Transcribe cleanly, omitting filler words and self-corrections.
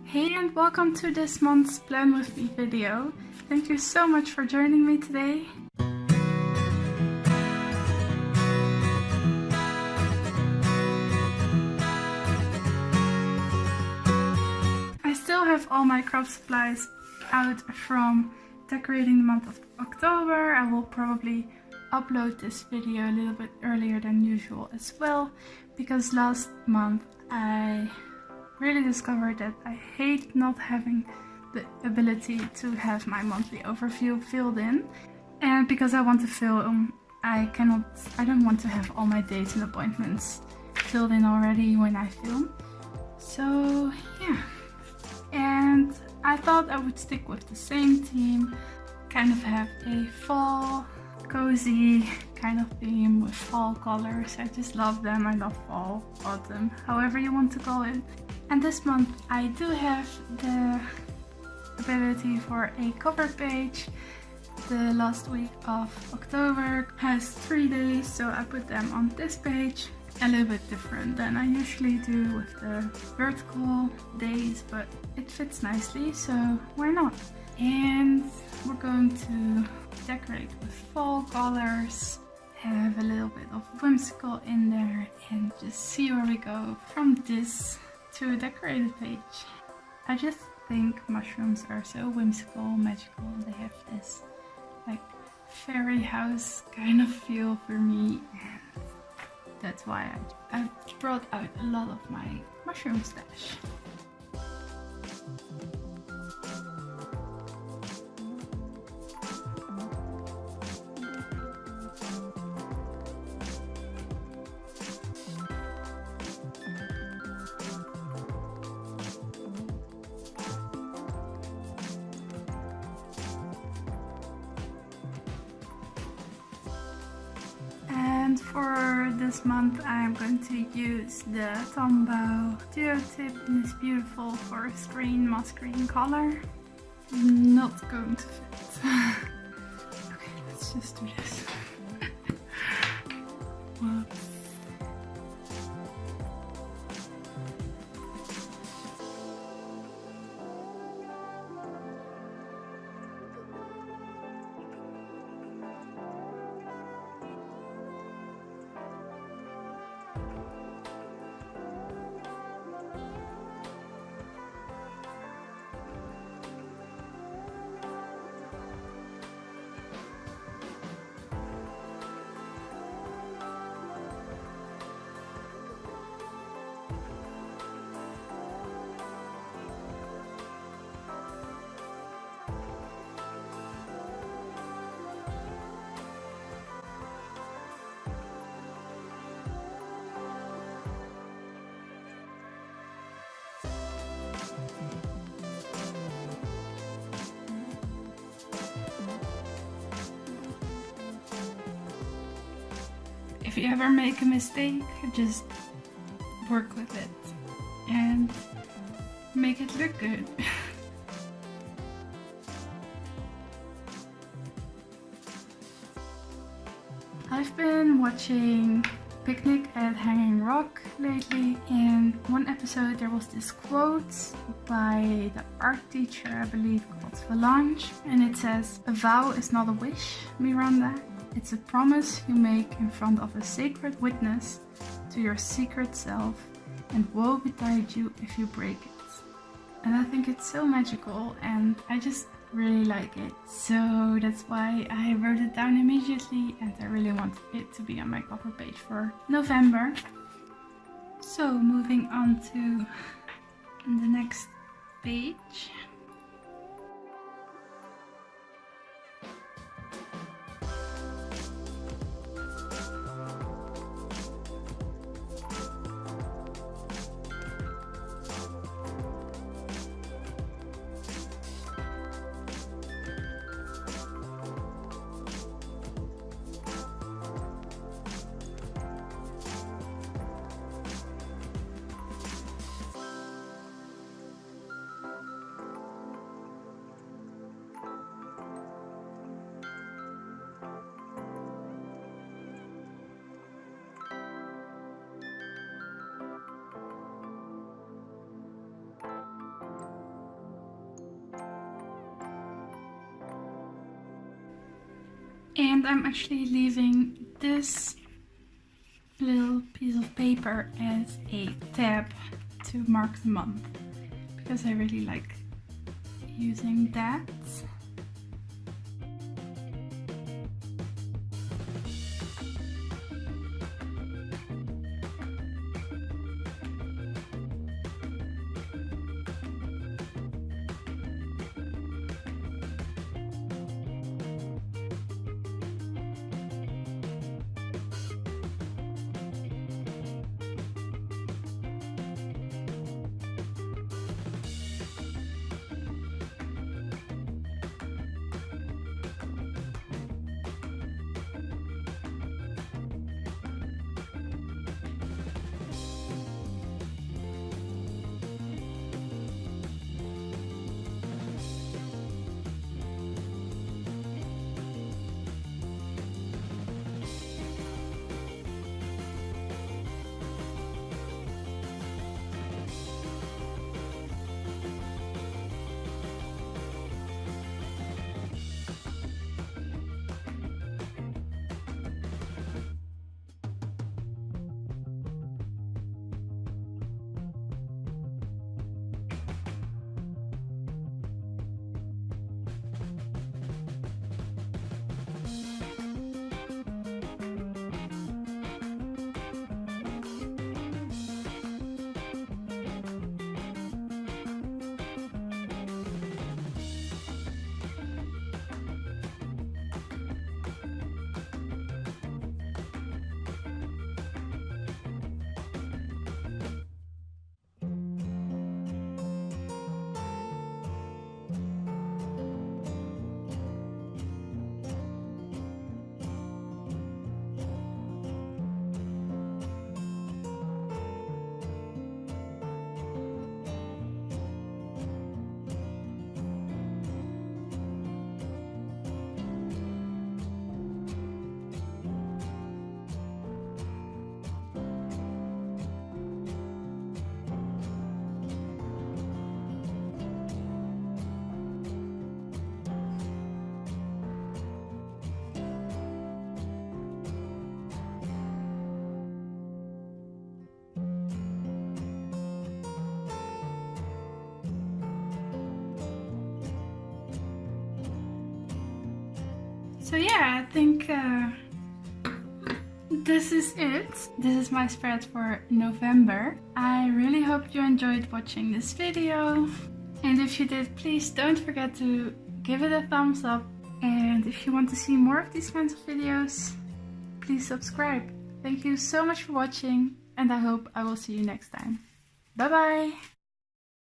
Hey and welcome to this month's Plan With Me video. Thank you so much for joining me today. I still have all my craft supplies out from decorating the month of October. I will probably upload this video a little bit earlier than usual as well, because last month I really discovered that I hate not having the ability to have my monthly overview filled in. And because I want to film, I don't want to have all my dates and appointments filled in already when I film. So yeah, and I thought I would stick with the same theme, kind of have a fall, cozy kind of theme with fall colors. I just love them. I love fall, autumn, however you want to call it. And this month I do have the ability for a cover page. The last week of October has 3 days, so I put them on this page. A little bit different than I usually do with the vertical days, but it fits nicely, so why not? And we're going to decorate with fall colors, have a little bit of whimsical in there, and just see where we go from this to a decorated page. I just think mushrooms are so whimsical, magical. They have this like fairy house kind of feel for me, and that's why I brought out a lot of my mushroom stash. And for this month I'm going to use the Tombow Duo Tip in this beautiful forest green, moss green color. Not going to fit. Okay, let's just do this. Whoops. If you ever make a mistake, just work with it and make it look good. I've been watching Picnic at Hanging Rock lately. In one episode there was this quote by the art teacher, I believe, called Valanche, and it says, "A vow is not a wish, Miranda. It's a promise you make in front of a sacred witness to your secret self, and woe betide you if you break it." And I think it's so magical, and I just really like it. So that's why I wrote it down immediately, and I really want it to be on my cover page for November. So moving on to the next page. And I'm actually leaving this little piece of paper as a tab to mark the month, because I really like using that. So yeah, I think this is it. This is my spread for November. I really hope you enjoyed watching this video. And if you did, please don't forget to give it a thumbs up. And if you want to see more of these kinds of videos, please subscribe. Thank you so much for watching, and I hope I will see you next time. Bye bye!